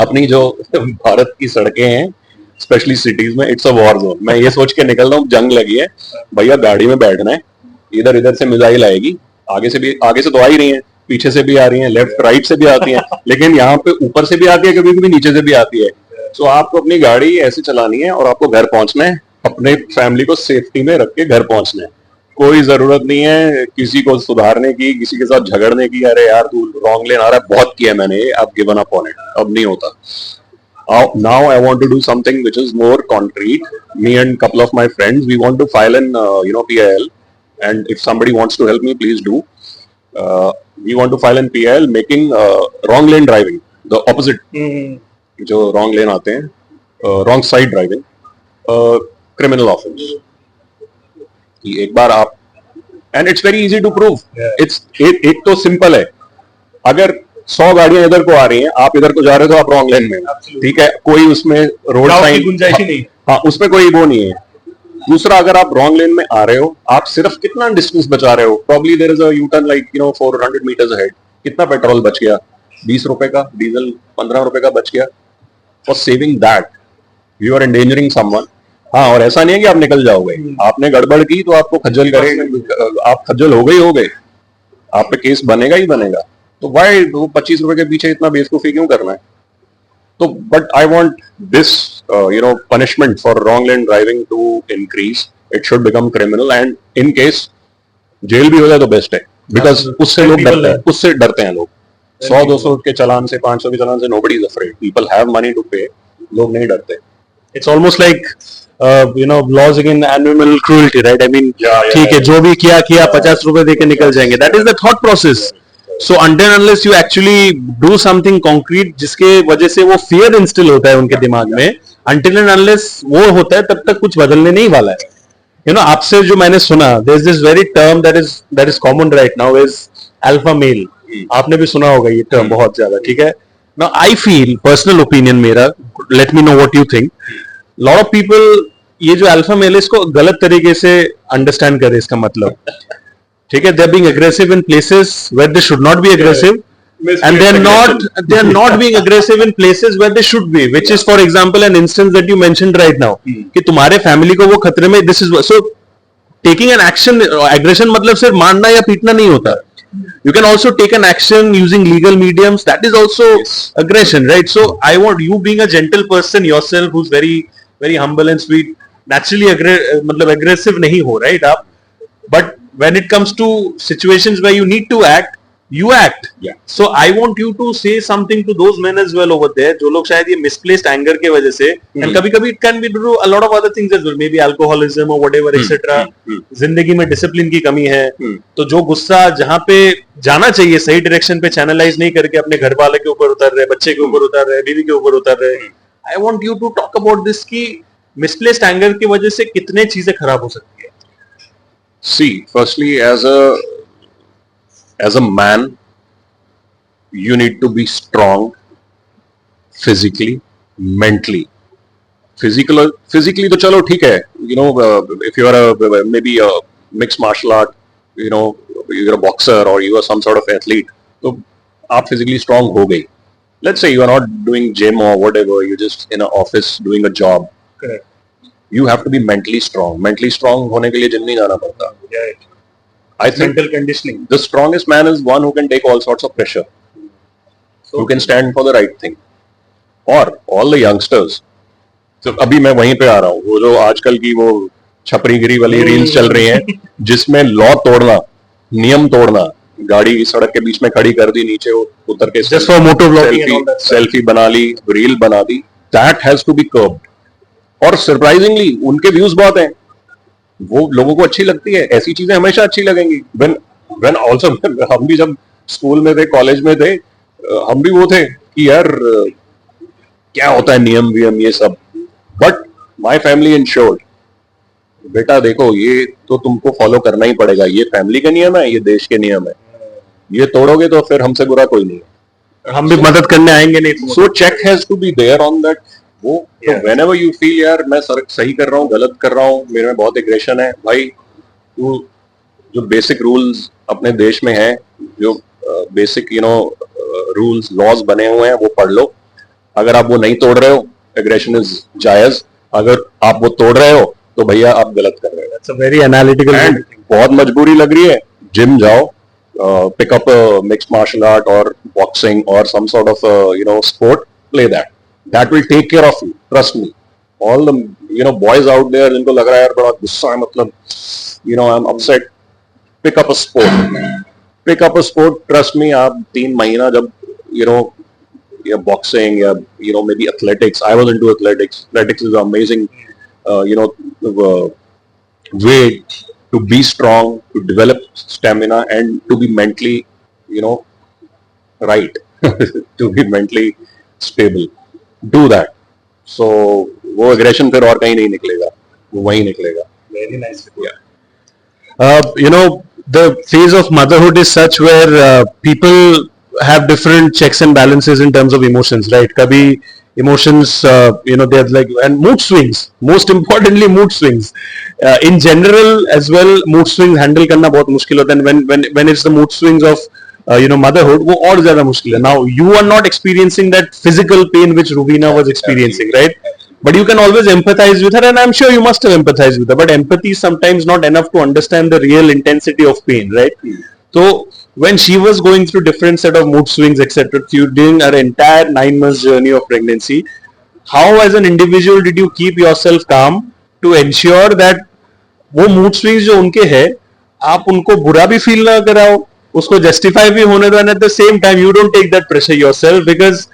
अपनी जो भारत की सड़कें हैं, स्पेशली सिटीज में, इट्स अ वॉर जोन. मैं ये सोच के निकल रहा हूँ, जंग लगी है भैया, गाड़ी में बैठना है, इधर से मिसाइल आएगी, आगे से तो आ ही रही है, पीछे से भी आ रही है, लेफ्ट राइट से भी आती है, लेकिन यहाँ पे ऊपर से भी आती है, कभी कभी नीचे से भी आती है. सो आपको अपनी गाड़ी ऐसे चलानी है और आपको घर पहुंचना है, अपने फैमिली को सेफ्टी में रख के घर पहुंचना है. कोई जरूरत नहीं है किसी को सुधारने की, किसी के साथ झगड़ने की. अरे यार तू रॉन्ग लेन आ रहा है, बहुत किया मैंने, अब गिवन अप ऑन इट, अब नहीं होता. Now I want to do something which is more concrete. Me and couple of my friends, we want to file an PIL, and if somebody wants to help me, please do. We want to file an PIL making wrong lane driving the opposite, जो wrong lane आते हैं, wrong side driving, criminal offence. कि एक बार आप, and it's very easy to prove, it's एक तो simple है, अगर 100 गाड़ियां इधर को आ रही हैं, आप इधर को जा रहे हो तो आप रॉन्ग लेन में हो, ठीक है, कोई उसमें रोड साइन गुंजाइश ही नहीं। हाँ, उसमें कोई वो नहीं है। दूसरा, अगर आप रॉन्ग लेन में आ रहे हो, आप सिर्फ कितना डिस्टेंस बचा रहे हो, probably there is a U turn like 400 metres ahead, कितना पेट्रोल बच गया, 20 रुपए का, डीजल 15 रुपए का बच गया। For saving that you are endangering someone. हाँ, और ऐसा नहीं है कि आप निकल जाओगे, आपने गड़बड़ की तो आपको खज्जल करे, आप खज्जल हो गए, आप पे केस बनेगा ही बनेगा। तो वाई वो 25 रुपए के पीछे इतना बेवकूफी क्यों करना है? तो but I want this punishment for wrong lane driving to increase. It should become criminal, and in case jail भी हो जाए तो बेस्ट है, बिकॉज उससे लोग डरते हैं, उससे डरते हैं लोग। 100-200 के चालान से, 500 के चालान से nobody is afraid. People have money to pay. लोग नहीं डरते। It's almost like laws against animal cruelty, right? I mean, ठीक है, जो भी किया 50 रुपए देके निकल जाएंगे। That is the thought process. So until unless you actually do something concrete, जिसके वजह से वो fear instill होता है उनके दिमाग में, until and unless वो होता है तब तक कुछ बदलने नहीं वाला है। आपसे जो मैंने सुना, there's this very term that is common right now is alpha male. आपने भी सुना होगा ये term बहुत ज्यादा, ठीक है? Now I feel, personal opinion मेरा, let me know what you think. Lot of people ये जो alpha male है इसको गलत तरीके से understand करे, इसका मतलब, ठीक है, they are being aggressive in places where they should not be aggressive, and they are not being aggressive in places where they should be, which is for example an instance that you mentioned right now, कि तुम्हारे family को वो खतरे में, this is so taking an action, aggression मतलब सिर्फ मारना या पीटना नहीं होता, you can also take an action using legal mediums, that is also aggression, right? So I want you, being a gentle person yourself who's very very humble and sweet, naturally मतलब aggressive नहीं हो, right आप, but when it comes to situations where you need to act, you act. Yeah. So I want you to say something to those men as well over there, जो लोग शायद ये misplaced anger के वजह से, and कभी-कभी it can be due to a lot of other things as well, maybe alcoholism or whatever, etc. जिंदगी में discipline की कमी है, तो जो गुस्सा जहाँ पे जाना चाहिए सही डायरेक्शन पे चैनलाइज नहीं करके अपने घर वाले के ऊपर उतर रहे, बच्चे के ऊपर उतर रहे, बीवी के ऊपर उतर रहे, I want you to talk about this कि misplaced anger की वजह से कितने चीजें खराब हो सकती है। See, firstly, as a man, you need to be strong physically, mentally. Physically तो चलो ठीक है, if you are maybe a mixed martial art, you're a boxer or you are some sort of athlete, तो आप physically strong हो गई. Let's say you are not doing gym or whatever, you're just in an office doing a job. Correct. You have to be mentally strong. Mentally strong होने के लिए gym नहीं जाना पड़ता. Yeah. I think Mental conditioning. the strongest man is one who can take all sorts of pressure, who can stand for the right thing. और all the youngsters, तो अभी मैं वहीं पे आ रहा हूँ, वो जो आजकल की वो छपरीगिरी वाली रील्स चल रही हैं, जिसमें लॉ तोड़ना, नियम तोड़ना, गाड़ी सड़क के बीच में खड़ी कर दी, नीचे उतर के Just for motor vlogging and all that. Selfie बना ली, रील बना दी. That has to be curbed. और सरप्राइजिंगली उनके व्यूज बहुत हैं, वो लोगों को अच्छी लगती है, ऐसी चीजें हमेशा अच्छी लगेंगी। when also हम भी जब स्कूल में थे, कॉलेज में थे, हम भी वो थे कि यार क्या होता है नियम वियम ये सब, बट माय फैमिली इंश्योर्ड, बेटा देखो ये तो तुमको फॉलो करना ही पड़ेगा, ये फैमिली का नियम है, ये देश के नियम है, ये तोड़ोगे तो फिर हमसे बुरा कोई नहीं है, हम भी मदद करने आएंगे नहीं। So check has to be there on that. वो व्हेनेवर यू फील यार मैं सही कर रहा हूँ, गलत कर रहा हूँ, मेरे में बहुत एग्रेशन है, भाई तू जो बेसिक रूल्स अपने देश में है, जो बेसिक रूल्स लॉज बने हुए हैं वो पढ़ लो। अगर आप वो नहीं तोड़ रहे हो, एग्रेशन इज जायज, अगर आप वो तोड़ रहे हो तो भैया आप गलत कर रहे हो। That's a very analytical and बहुत मजबूरी लग रही है, जिम जाओ, pick up a mixed martial art or boxing or some sort of sport, play that will take care of you, trust me. All the boys out there जिनको लग रहा है यार बड़ा गुस्सा है, मतलब I'm upset, pick up a sport, trust me, आप 3 महीना जब या boxing या maybe athletics, I was into athletics is an amazing way to be strong, to develop stamina and to be mentally right to be mentally stable. Do that. So वो aggression फिर और कहीं नहीं निकलेगा, वो वहीं निकलेगा. Very nice. The phase of motherhood is such where people have different checks and balances in terms of emotions, right? Kabhi emotions, they're like, and mood swings. Most importantly, mood swings. In general, as well, mood swings handle करना बहुत मुश्किल होता है. When it's the mood swings of motherhood, वो और ज़्यादा मुश्किल है. Now you are not experiencing that physical pain which Rubina was experiencing, right? But you can always empathize with her, and I'm sure you must have empathized with her. But empathy is sometimes not enough to understand the real intensity of pain, right? So when she was going through different set of mood swings, etc., during her entire 9 months journey of pregnancy, how as an individual did you keep yourself calm to ensure that वो mood swings जो उनके हैं, आप उनको बुरा भी feel ना कराओ, उसको justify भी होने दो, and at the same time you don't take that pressure yourself, because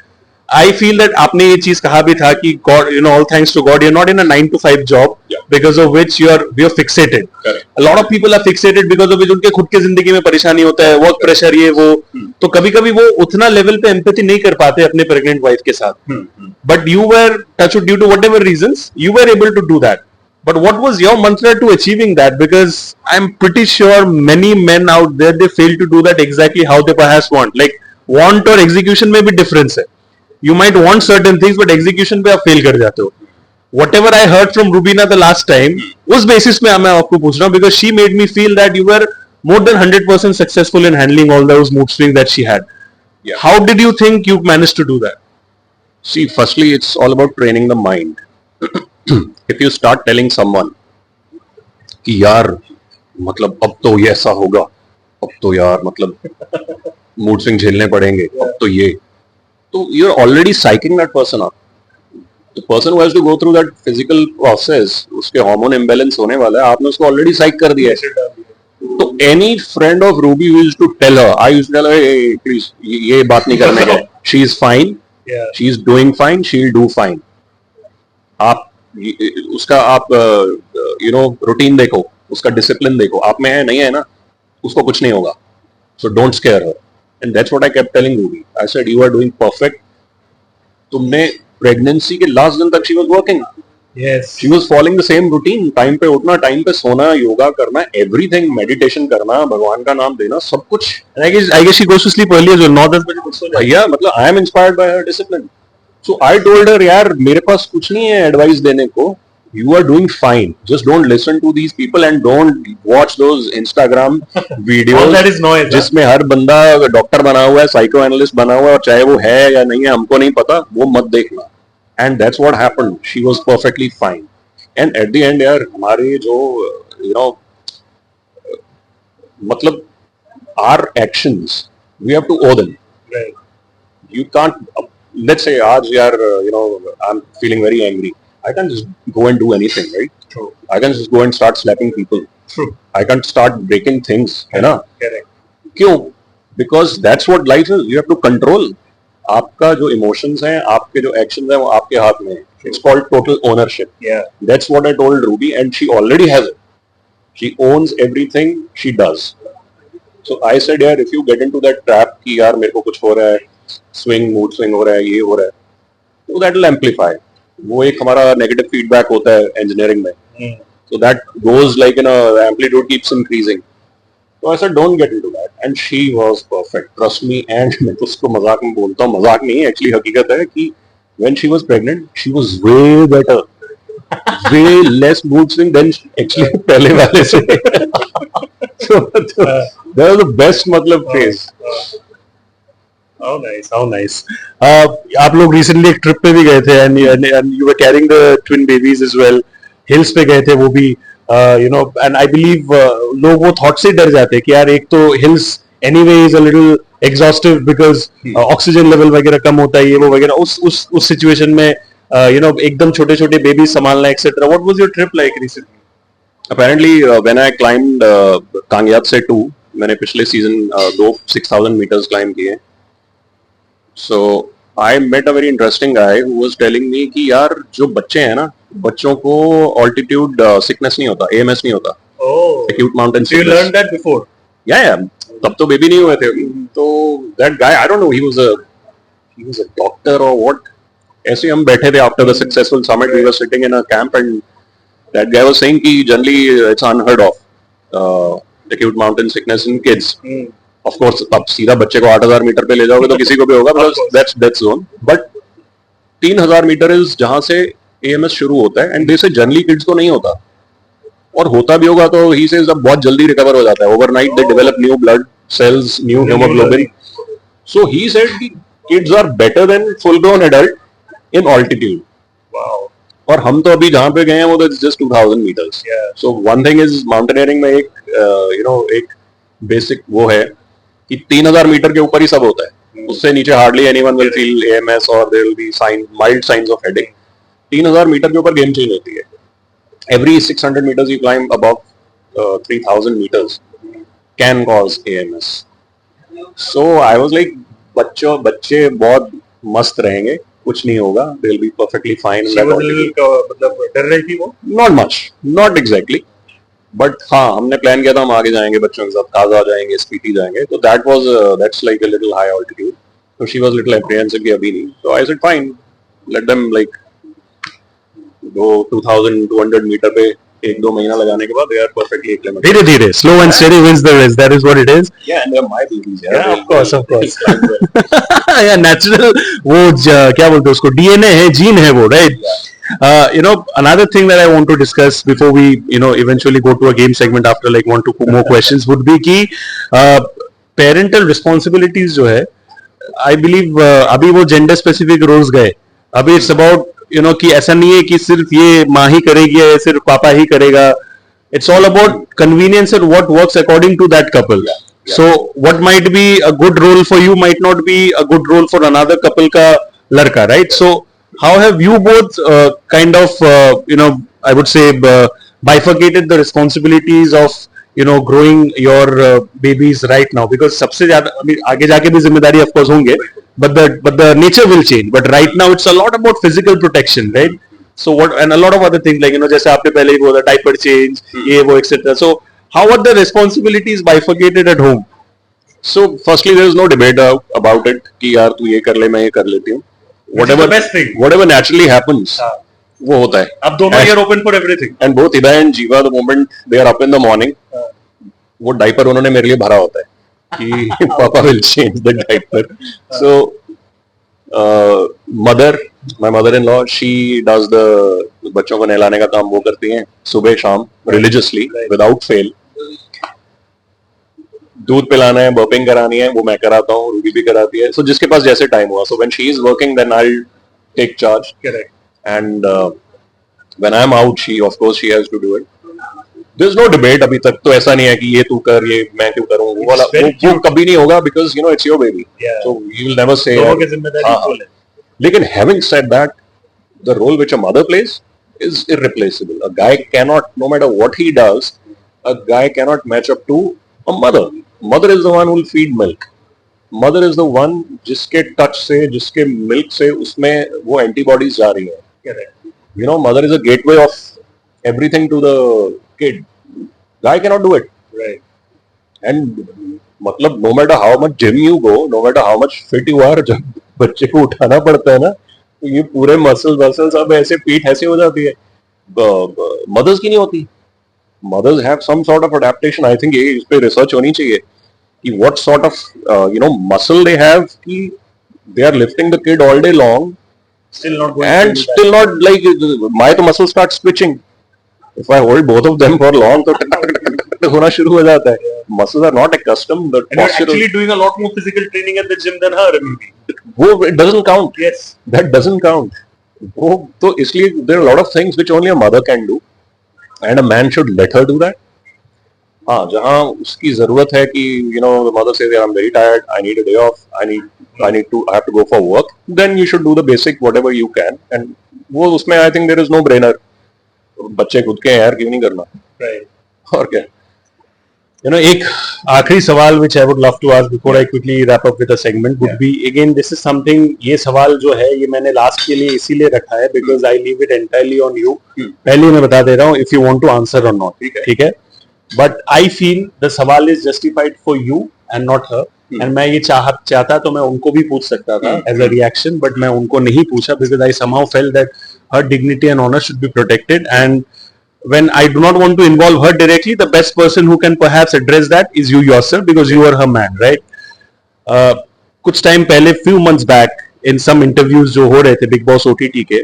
I feel that आपने ये चीज कहा भी था कि God, all thanks to God, you're not in a 9 to 5 job, because of which you're fixated. Correct. A lot of people are fixated because of which उनके खुद के जिंदगी में परेशानी होता है, वर्क प्रेशर ये वो, तो कभी कभी वो उतना लेवल पे एम्पैथी नहीं कर पाते अपने प्रेग्नेंट वाइफ के साथ. But you were, touch wood, due to whatever reasons, you were able to do that. But what was your mantra to achieving that? Because I'm pretty sure many men out there, they fail to do that exactly how they perhaps want. Like want और execution में भी difference है. You might want certain things, but execution पे आप fail कर जाते हो. Whatever I heard from Rubina the last time, उस basis में मैं आपको पूछ रहा हूँ, because she made me feel that you were more than 100% successful in handling all those mood swings that she had. Yeah. How did you think you managed to do that? See, firstly, it's all about training the mind. If you start telling someone कि यार मतलब अब तो ये ऐसा होगा, अब तो यार मतलब mood swing झेलने पड़ेंगे, अब तो ये, तो you're already psyching that person up. The person who has to go through that physical process, उसके hormone imbalance होने वाला है, आपने उसको already psych कर दिया है. तो any friend of Ruby who used to tell her, I used to tell her, hey, please, ये बात नहीं करने का. She is fine. Yeah. She is doing fine. She'll do fine. आप उसका आप रूटीन देखो, उसका डिसिप्लिन देखो, आप में है नहीं है ना, उसको कुछ नहीं होगा. So don't scare her. And that's what I kept telling Ruby. I said, you are doing perfect. तुमने प्रेगनेंसी के लास्ट दिन तक she was working. Yes. She was following the same routine. Time पे उठना, टाइम पे सोना, योगा करना, everything, meditation करना, भगवान का नाम देना, सब कुछ. And I guess she goes to sleep early as well. 9-10 बजे तक सो जाती है. भैया मतलब I am inspired by her discipline. So I told her, यार मेरे पास कुछ नहीं है एडवाइस देने को. You are doing fine. Just don't listen to these people and don't watch those Instagram videos. All that is noise. जिसमें हर बंदा doctor बना हुआ है, साइको एनालिस्ट बना हुआ है, और चाहे वो है या नहीं है हमको नहीं पता, वो मत देखना. And that's what happened. She was perfectly fine. And at the end, यार हमारे जो मतलब our actions, we have to owe them. Right. You can't. Let's say आज यार I'm feeling very angry. I can't just go and do anything, right? True. I can just go and start slapping people. True. I can't start breaking things, है ना? Correct. क्यों? Because that's what life is. You have to control. आपका जो emotions हैं, आपके जो actions हैं, वो आपके हाथ में है. It's called total ownership. Yeah. That's what I told Ruby, and she already has it. She owns everything she does. So I said, यार, if you get into that trap कि यार मेरे को कुछ हो रहा है, mood swing हो रहा है, ये हो रहा है, so that will amplify. वो एक हमारा नेगेटिव फीडबैक होता है इंजीनियरिंग में. So that goes like the amplitude keeps increasing. So I said, don't get into that. And she was perfect. Trust me. And मैं तो उसको मजाक में बोलता हूँ, मजाक नहीं, actually हकीकत है कि when she was pregnant, she was way better, way less mood swing than actually पहले वाले से. So that was the best मतलब phase. How nice, how nice. आप लोग recently एक trip पे भी गए थे, and you were carrying the twin babies as well. Hills पे गए थे वो भी, and I believe लोग वो thought से डर जाते हैं कि यार एक तो hills anyway is a little exhaustive because oxygen level वगैरह कम होता है, ये वो वगैरह. उस situation में एकदम छोटे छोटे babies संभालना etc. What was your trip like recently? Apparently, when I climbed कांगयात से 2, मैंने पिछले सीजन 6,000 meters climb किए. So I met a very interesting guy who was telling me कि यार जो बच्चे हैं ना, बच्चों को altitude sickness नहीं होता, AMS नहीं होता. Oh. Acute mountain So you sickness. learned that before? Yeah. तब तो बेबी नहीं हुए थे. तो that guy, I don't know, he was a doctor or what. ऐसे हम बैठे थे after the successful summit, we were sitting in a camp and that guy was saying कि generally it's unheard of acute mountain sickness in kids. Of course, अब सीधा बच्चे को 8,000 metre पे ले जाओगे तो किसी को भी होगा, because that's death zone. But 3,000 metre is जहां से AMS शुरू होता है, एंड जैसे जनरली किड्स को नहीं होता, और होता भी होगा तो ही से बहुत जल्दी रिकवर हो जाता है. Overnight they develop new blood cells, new haemoglobin. So he said कि kids are better than full grown adult in altitude. और हम तो अभी जहां पे गए हैं वो तो just 2000 metres. So one thing is mountaineering में एक एक बेसिक वो है कि 3000 मीटर के ऊपर ही सब होता है. उससे नीचे hardly anyone will feel AMS और there will be mild signs of headache. 3000 metre के ऊपर गेम चेंज होती है. Every 600 meters you climb above 3000 meters can cause AMS. So I was like, बच्चे बहुत मस्त रहेंगे, कुछ नहीं होगा, they'll be perfectly fine. मतलब डर रही थी वो? Not much, not exactly. But हाँ, हमने प्लान किया था हम आगे जाएंगे बच्चों के साथ, काजा जाएंगे, स्पीति जाएंगे. तो that's like a little high altitude. So she was little apprehensive कि अभी नहीं. So I said fine, let them like go 2200 metre पे 1-2 महीना लगाने के बाद they are perfectly acclimated. धीरे धीरे, slow and steady wins the race. That is what it is. Yeah, and they're my babies. Yeah, of course. Yeah, natural. वो क्या बोलते हैं उसको, DNA है, gene है वो, right? Another thing that I want to discuss before we, eventually go to a game segment after like 1 to 2 more questions would be कि parental responsibilities जो है, I believe अभी वो gender specific roles गए. अभी it's about कि ऐसा नहीं है कि सिर्फ ये माँ ही करेगी या सिर्फ पापा ही करेगा. It's all about convenience and what works according to that couple. So what might be a good role for you might not be a good role for another couple का लड़का, right? So how have you both kind of I would say bifurcated the responsibilities of growing your babies right now, because सबसे ज्यादा आगे जाके भी जिम्मेदारी of course होंगे, but the nature will change, but right now it's a lot about physical protection, right? So what, and a lot of other things like जैसे आपने पहले ही बोला diaper change, ये वो etc. So how are the responsibilities bifurcated at home? So firstly there is no debate about it कि यार तू ये कर ले मैं ये कर लेती हूँ. Whatever naturally happens वो होता है. अब दोनों are open for everything. And both Ida and Jiva, the moment they are up in the morning, वो डाइपर उन्होंने मेरे लिए भरा होता है कि पापा will change the diaper. So my mother-in-law, she does the बच्चों को नहलाने का काम वो करती हैं सुबह शाम religiously without fail. दूध पिलाना है, बर्पिंग करानी है, वो मैं कराता हूँ, रूबी भी कराती है. So जिसके पास जैसे टाइम हुआ. So when she is working, then I'll take charge. Correct. And when I'm out, of course she has to do it. There's no debate. अभी तक तो ऐसा नहीं है कि ये तू कर, ये मैं क्यों करूँ, वो वाला वो कभी नहीं होगा, because it's your baby. Yeah. So you will never say. लेकिन having said that, the role which a mother plays is irreplaceable. A guy cannot, no matter what he does, a guy cannot match up to a mother. Mother is the one who will feed milk. Mother is the one जिसके touch से, जिसके milk से उसमें वो antibodies जा रही हैं. Correct. Mother is a gateway of everything to the kid. Guy cannot do it. Right. And मतलब no matter how much gym you go, no matter how much fit you are, जब बच्चे को उठाना पड़ता है ना, तो ये पूरे मसल्स अब ऐसे पीठ ऐसे हो जाती है. मदर्स की नहीं होती. Mothers have some sort of adaptation. I think ये इस पे रिसर्च होनी चाहिए कि what sort of muscle they have कि they are lifting the kid all day long. Still not going and still not like my तो muscle starts twitching. If I hold both of them for long, तो होना शुरू हो जाता है. Muscles are not accustomed. The and you're actually doing a lot more physical training at the gym than her, maybe. वो it doesn't count. Yes. That doesn't count. वो तो इसलिए there are a lot of things which only a mother can do, and a man should let her do that. हाँ, जहाँ उसकी जरूरत है कि the mother says I'm very tired, I need a day off, I have to go for work, then you should do the basic whatever you can, and वो उसमें I think there is no brainer. बच्चे खुद के हैं यार, क्यों नहीं करना. Right. और क्या. एक आखिरी सवाल which I would love to ask before I quickly wrap up with the segment would be, again this is something, ये सवाल जो है ये मैंने लास्ट के लिए इसीलिए रखा है because I leave it entirely on you. पहले मैं बता दे रहा हूँ if you want to answer or not. ठीक है. But I feel the सवाल is justified for you and not her. And मैं ये चाहता तो मैं उनको भी पूछ सकता था एज अ रिएक्शन, बट मैं उनको नहीं पूछा because I somehow felt that her dignity and honour should be protected, and when I do not want to involve her directly, the best person who can perhaps address that is you yourself because you are her man, right? कुछ time पहले, few months back, in some interviews जो हो रहे थे Big Boss OTT के,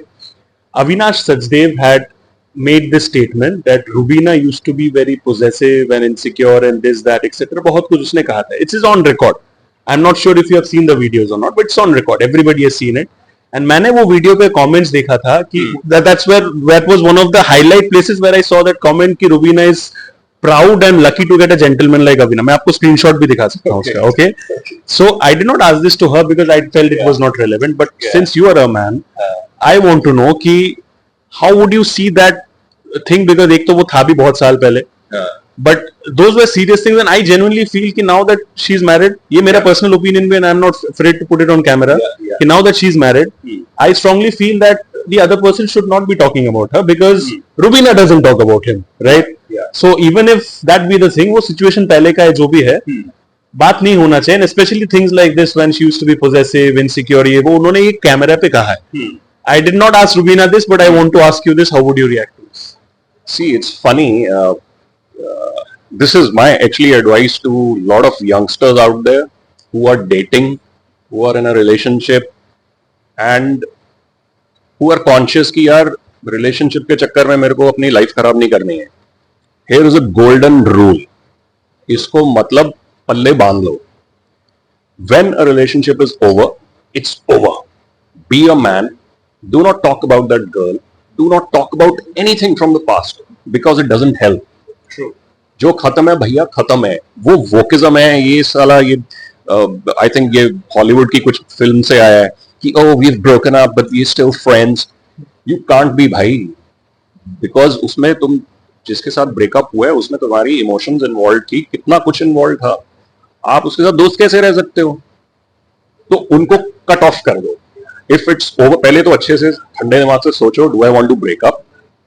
Avinash Sachdev had made this statement that Rubina used to be very possessive and insecure and this, that, etc. बहुत कुछ उसने कहा था. It is on record. I'm not sure if you have seen the videos or not, but it's on record. Everybody has seen it. And मैंने वो video पे comments देखा था कि that was one of the highlight places where I saw that comment कि Rubina is proud and lucky to get a gentleman like Avinash. मैं आपको screenshot भी दिखा सकता हूँ उसका. Okay. So I did not ask this to her because I felt it was not relevant. But since you are a man, I want to know कि how would you see that thing, because एक तो वो था भी बहुत साल पहले, but those were serious things, and I genuinely feel कि now that she's married, ये मेरा personal opinion भी, and I'm not afraid to put it on camera, कि now that she's married, I strongly feel that the other person should not be talking about her because Rubina doesn't talk about him, right? So even if that be the thing, वो situation पहले का है जो भी है, बात नहीं होना चाहिए, and especially things like this when she used to be possessive, insecure, ये वो उन्होंने ये कैमरा पे कहा है. I did not ask Rubina this, but I want to ask you this. How would you react to this? See, it's funny. This is my actually advice to a lot of youngsters out there who are dating, who are in a relationship, and who are conscious कि यार relationship के चक्कर में मेरे को अपनी life खराब नहीं करनी है. Here is a golden rule. इसको मतलब पल्ले बांध लो. When a relationship is over, it's over. Be a man. Do not talk about that girl. Do not talk about anything from the past because it doesn't help. True. जो खत्म है भैया खत्म है. वो वोकिज्म है ये साला. ये आई थिंक ये हॉलीवुड की कुछ फिल्म से आया है कि oh we've broken up but we're still friends. You can't be भाई, because उसमें तुम जिसके साथ ब्रेकअप हुआ है उसमें तुम्हारी इमोशंस इन्वॉल्व थी, कितना कुछ इन्वॉल्व था. आप उसके साथ दोस्त कैसे रह सकते हो? तो उनको कट ऑफ कर दो. If it's over, पहले तो अच्छे से ठंडे दिमाग से सोचो, do I want to break up?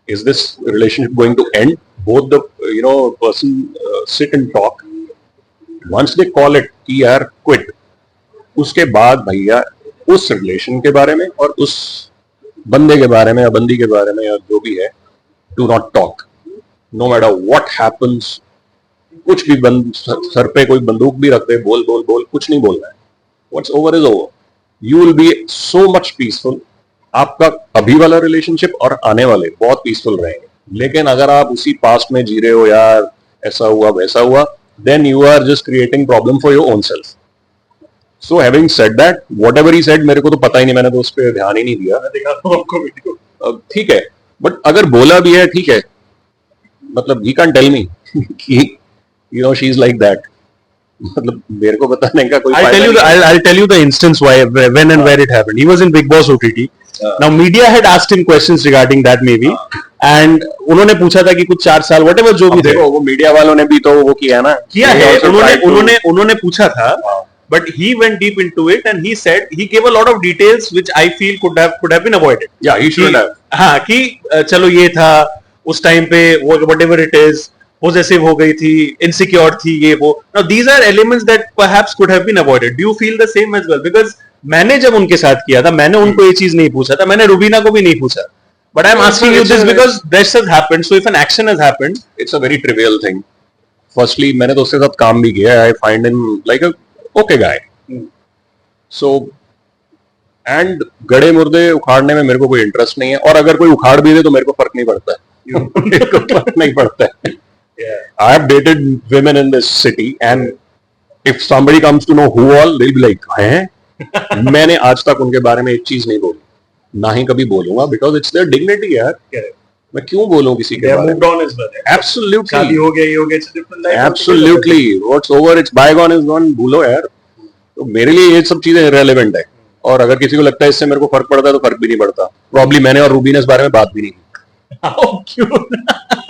Is this relationship going to end? Both the person sit and talk. Once they call it कि यार quit, उसके बाद भैया उस रिलेशन के बारे में और उस बंदे के बारे में या बंदी के बारे में या जो भी है, do not talk. No matter what happens, कुछ भी सर पे कोई बंदूक भी रख दे, बोल बोल बोल, कुछ नहीं बोलना है. What's over is over. You will be so much peaceful. आपका अभी वाला रिलेशनशिप और आने वाले बहुत पीसफुल रहेंगे. लेकिन अगर आप उसी पास्ट में जी रहे हो यार ऐसा हुआ वैसा हुआ, then you are just creating problem for your own self. So having said that, whatever he said मेरे को तो पता ही नहीं, मैंने तो उस पर ध्यान ही नहीं दिया. मैं देखा तो आपको वीडियो. ठीक है, बट अगर बोला भी है ठीक है, मतलब he can't tell me कि she is like that. मतलब मेरे को बताने का कोई I'll tell you the instance why, when and where it happened. He was in Big Boss OTT. Now media had asked him questions regarding that maybe, and उन्होंने पूछा था कि कुछ 4 साल whatever जो भी थे, वो मीडिया वालों ने भी तो वो किया ना, किया है. उन्होंने पूछा था, but he went deep into it and he said he gave a lot of details which I feel could have been avoided. Yeah, he should have. हाँ कि चलो ये था उस टाइम पे, whatever it is, possessive हो गई थी, insecure थी, ये वो. Now these are elements that perhaps could have been avoided. Do you feel the same as well? Because मैंने जब उनके साथ किया था, मैंने उनको ये चीज नहीं पूछा था, मैंने रुबीना को भी नहीं पूछा. But I'm asking you this because this has happened. So if an action has happened, it's a very trivial thing. Firstly, मैंने तो उसके साथ काम भी किया. I find him like a okay guy. So and गड़े मुर्दे उखाड़ने में मेरे को कोई इंटरेस्ट नहीं है, और अगर कोई उखाड़ भी दे तो मेरे को फर्क नहीं पड़ता है. मेरे को फर्क नहीं पड़ता है. I have dated women in this city, and if somebody comes to know who all, they'll be like, हैं? मैंने आज तक उनके बारे में एक चीज नहीं बोली, ना ही कभी बोलूंगा, because it's their dignity यार. मैं क्यों बोलूं किसी के बारे में? Absolutely. शादी हो गया, ये हो गया, it's a different life. Absolutely. What's over, it's bygone is gone. भूलो यार. तो मेरे लिए ये सब चीजें irrelevant है, और अगर किसी को लगता है इससे मेरे को फर्क पड़ता है तो फर्क भी नहीं पड़ता. प्रॉब्ली मैंने और रूबीना इस बारे में बात भी नहीं की.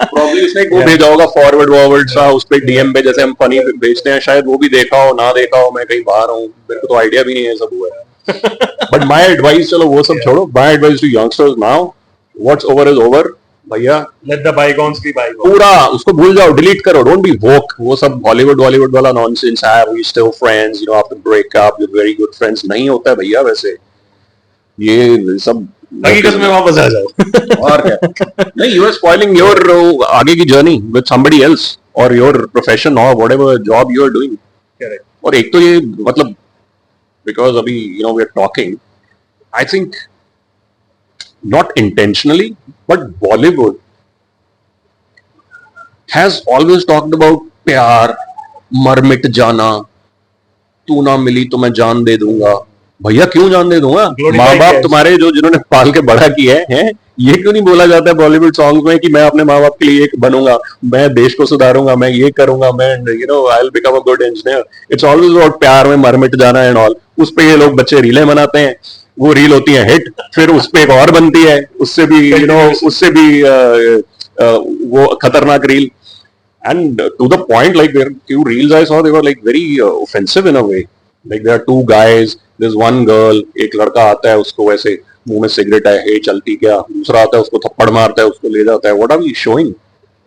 प्रॉब्ली उसने वो भेजा होगा फॉरवर्ड सा उस पे डीएम पे, जैसे हम फनी भेजते हैं, शायद वो भी देखा हो ना देखा हो, मैं कहीं बाहर हूँ, मेरे को तो आइडिया भी नहीं है सब हुआ है. बट माय एडवाइस, चलो वो सब छोड़ो, my advice to youngsters now, what's over is over. भैया Let the bygones be bygones. पूरा उसको भूल जाओ, डिलीट करो, डोंट बी वोक, वो सब हॉलीवुड वाला नॉनसेंस है, we still friends, you know, after breakup you very good friends, नहीं होता है भैया वैसे, ये सब हकीकत में वापस आ जाओ. और क्या, नहीं, यू आर स्पॉइलिंग योर आगे की जर्नी विद समबडी एल्स और योर प्रोफेशन और whatever job you are doing. Correct. और एक तो ये मतलब बिकॉज अभी you know we are talking, I think not intentionally, but Bollywood has always talked about प्यार, मर मिट जाना, तू ना मिली तो मैं जान दे दूंगा. भैया क्यों जान दे दूंगा? Glorified माँ बाप है. तुम्हारे जो जिन्होंने पाल के बड़ा किया है, ये क्यों नहीं बोला जाता है बॉलीवुड सॉन्ग्स में कि मैं अपने माँ बाप के लिए एक बनूंगा, मैं देश को सुधारूंगा, मैं ये करूंगा, मैं you know I will become a good engineer. It's always about प्यार में मर मिट जाना एंड ऑल. उस पे ये लोग बच्चे रीलें बनाते हैं, वो रील होती है हिट, फिर उस पे एक और बनती है, उससे भी यू नो उससे भी वो खतरनाक reel. And to the point, like there few reels I saw, they were like very offensive in a way. Like there are two guys, there's one girl, एक लड़का आता है उसको वैसे मुंह में सिगरेट है, हे चलती क्या, दूसरा आता है उसको थप्पड़ मारता है, उसको ले जाता है. What are we showing?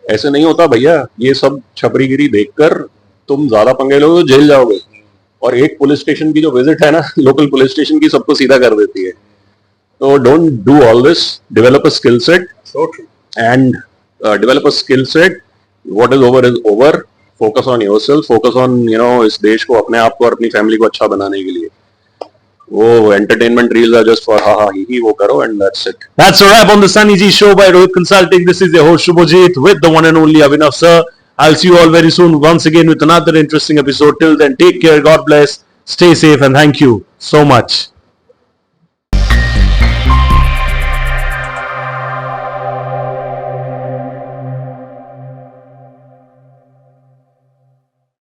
ऐसे नहीं होता भैया, ये सब छपरीगिरी देखकर तुम ज्यादा पंगे लोगे तो जेल जाओगे. और एक पुलिस स्टेशन की जो विजिट है ना, लोकल पुलिस स्टेशन की, सबको सीधा कर देती है. तो don't do all this, develop a skill set So true. and develop a skill set. What is over. Focus on yourself, focus on you know इस देश को, अपने आप को और अपनी फैमिली को अच्छा बनाने के लिए. वो entertainment reels are just for ha ha ही वो करो and that's it. That's a wrap on the Sunny G show by Rohit Consulting. This is your host Shubhajit with the one and only Abhinav sir. I'll see you all very soon once again with another interesting episode. Till then, take care, God bless, stay safe, and thank you so much.